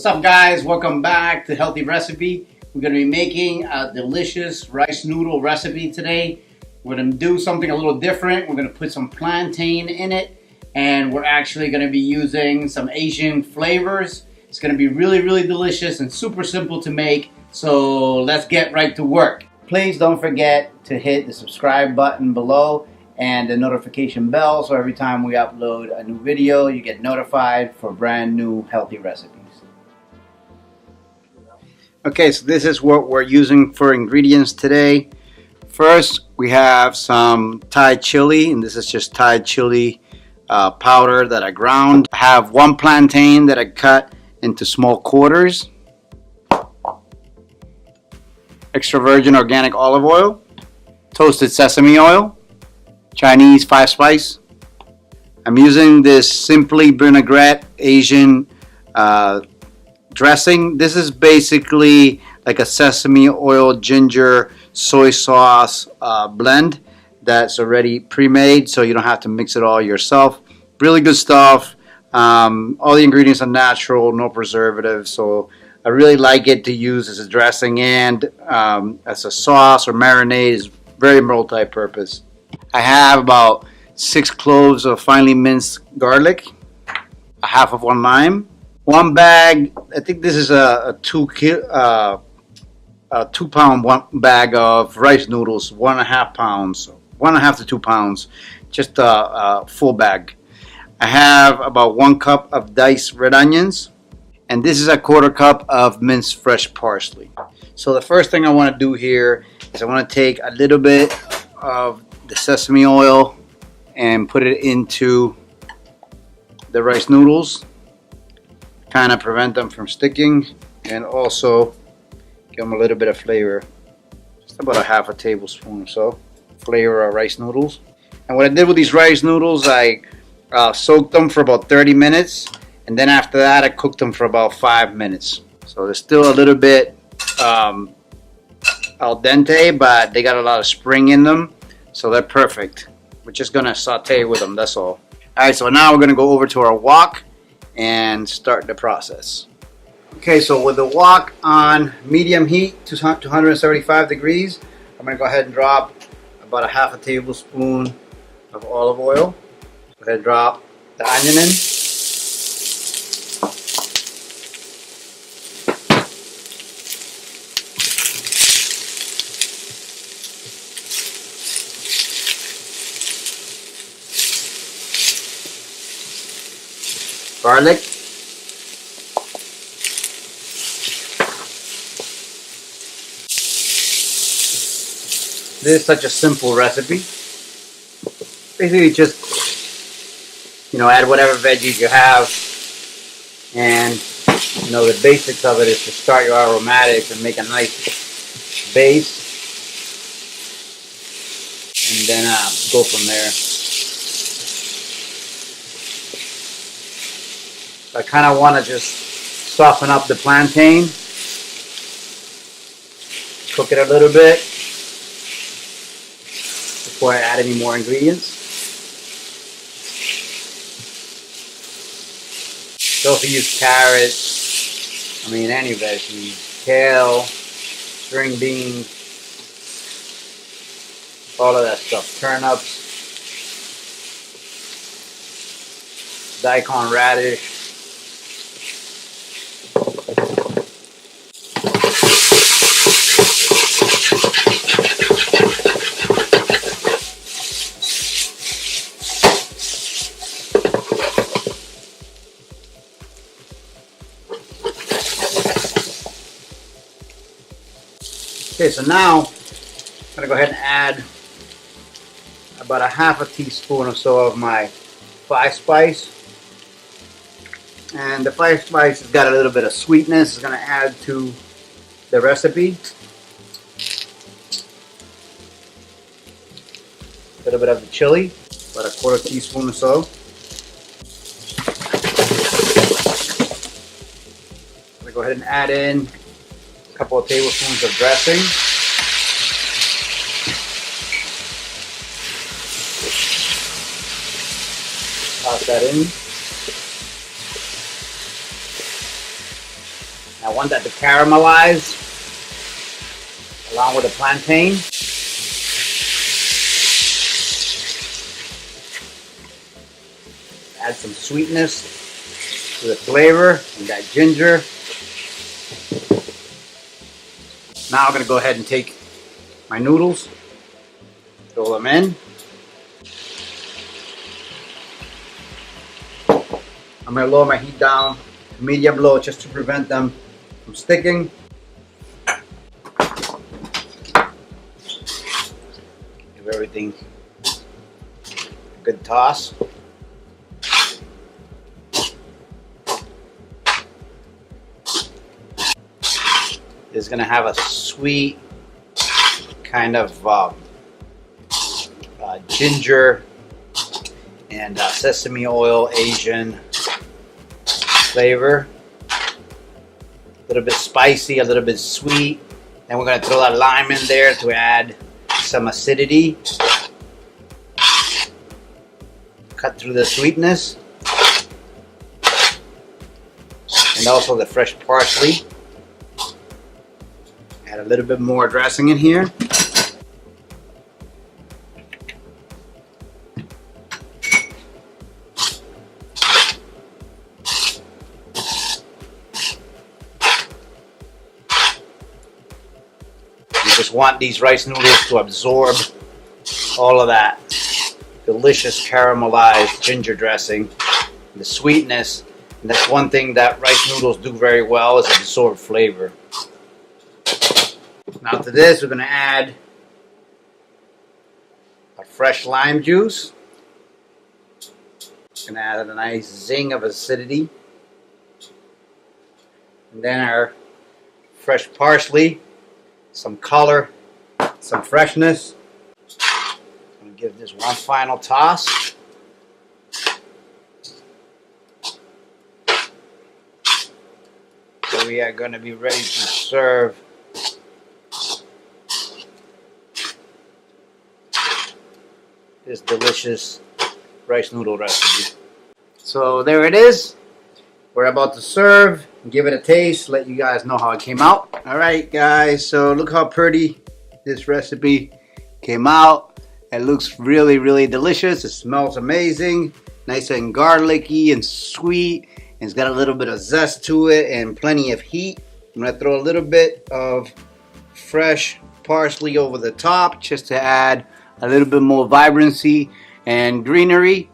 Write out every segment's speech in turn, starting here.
What's up, guys? Welcome back to Healthy Recipe. We're going to be making a delicious rice noodle recipe today. We're going to do something a little different. We're going to put some plantain in it, and we're actually going to be using some Asian flavors. It's going to be really, really delicious and super simple to make. So let's get right to work. Please don't forget to hit the subscribe button below and the notification bell, so every time we upload a new video, you get notified for brand new healthy recipes. Okay, so this is what we're using for ingredients today. First, we have some Thai chili, and this is just Thai chili powder that I ground. I have one plantain that I cut into small quarters. Extra virgin organic olive oil. Toasted sesame oil. Chinese 5-spice. I'm using this Simply Vinaigrette Asian dressing. This is basically like a sesame oil, ginger, soy sauce blend that's already pre-made, so you don't have to mix it all yourself. Really good stuff. All the ingredients are natural, no preservatives, so I really like it to use as a dressing and as a sauce or marinade. Is very multi-purpose. I have about 6 cloves of finely minced garlic, a half of 1 lime, 1 bag. I think this is a 2-pound bag of rice noodles, 1.5 pounds, 1.5 to 2 pounds, just a full bag. I have about 1 cup of diced red onions, and this is a 1/4 cup of minced fresh parsley. So the first thing I want to do here is I want to take a little bit of the sesame oil and put it into the rice noodles, kind of prevent them from sticking, and also give them a little bit of flavor, just about a 1/2 tablespoon or so flavor of rice noodles. And what I did with these rice noodles, I soaked them for about 30 minutes, and then after that I cooked them for about 5 minutes. So they're still a little bit al dente, but they got a lot of spring in them, so they're perfect. We're just gonna saute with them, that's all. Alright, so now we're gonna go over to our wok and start the process. Okay, so with the wok on medium heat to 275 degrees, I'm gonna go ahead and drop about a 1/2 tablespoon of olive oil. Go ahead and drop the onion in. Garlic. This is such a simple recipe. Basically just, add whatever veggies you have, and the basics of it is to start your aromatics and make a nice base, and then go from there. I kind of want to just soften up the plantain, cook it a little bit before I add any more ingredients. So if you use carrots, any veggies, kale, string beans, all of that stuff, turnips, daikon radish. Okay, so now I'm going to go ahead and add about a 1/2 teaspoon or so of my 5-spice. And the 5-spice has got a little bit of sweetness. It's going to add to the recipe. A little bit of the chili, about a 1/4 teaspoon or so. I'm going to go ahead and add in a couple of tablespoons of dressing. Toss that in. want that to caramelize along with the plantain. Add some sweetness to the flavor and that ginger. Now I'm going to go ahead and take my noodles, throw them in. I'm going to lower my heat down to medium low just to prevent them from sticking. Give everything a good toss. It's going to have a sweet kind of ginger and sesame oil Asian flavor. A little bit spicy, a little bit sweet. Then we're going to throw that lime in there to add some acidity. Cut through the sweetness. And also the fresh parsley. Add a little bit more dressing in here. You just want these rice noodles to absorb all of that delicious caramelized ginger dressing, the sweetness. And that's one thing that rice noodles do very well, is absorb flavor. Now to this, we're going to add a fresh lime juice. Going to add a nice zing of acidity. And then our fresh parsley, some color, some freshness. I'm going to give this one final toss. So we are going to be ready to serve this delicious rice noodle recipe. So there it is. We're about to serve. Give it a taste. Let you guys know how it came out. Alright guys, so look how pretty this recipe came out. It looks really, really delicious. It smells amazing. Nice and garlicky and sweet. And it's got a little bit of zest to it and plenty of heat. I'm going to throw a little bit of fresh parsley over the top just to add a little bit more vibrancy and greenery.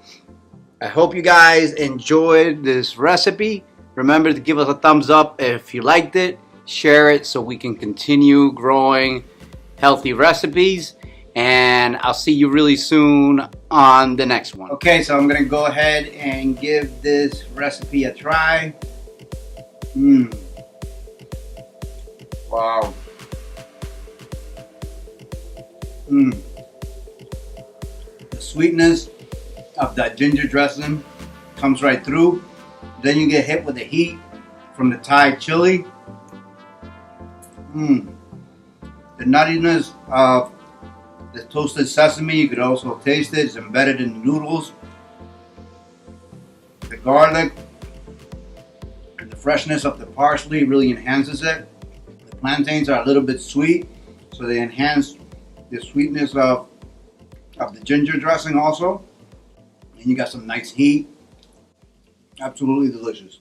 I hope you guys enjoyed this recipe. Remember to give us a thumbs up if you liked it. Share it so we can continue growing healthy recipes. And I'll see you really soon on the next one. Okay, so I'm going to go ahead and give this recipe a try. Wow. The sweetness of that ginger dressing comes right through. Then you get hit with the heat from the Thai chili. The nuttiness of the toasted sesame, you could also taste it. It's embedded in the noodles. The garlic and the freshness of the parsley really enhances it. The plantains are a little bit sweet, so they enhance the sweetness of the ginger dressing also. And you got some nice heat. Absolutely delicious.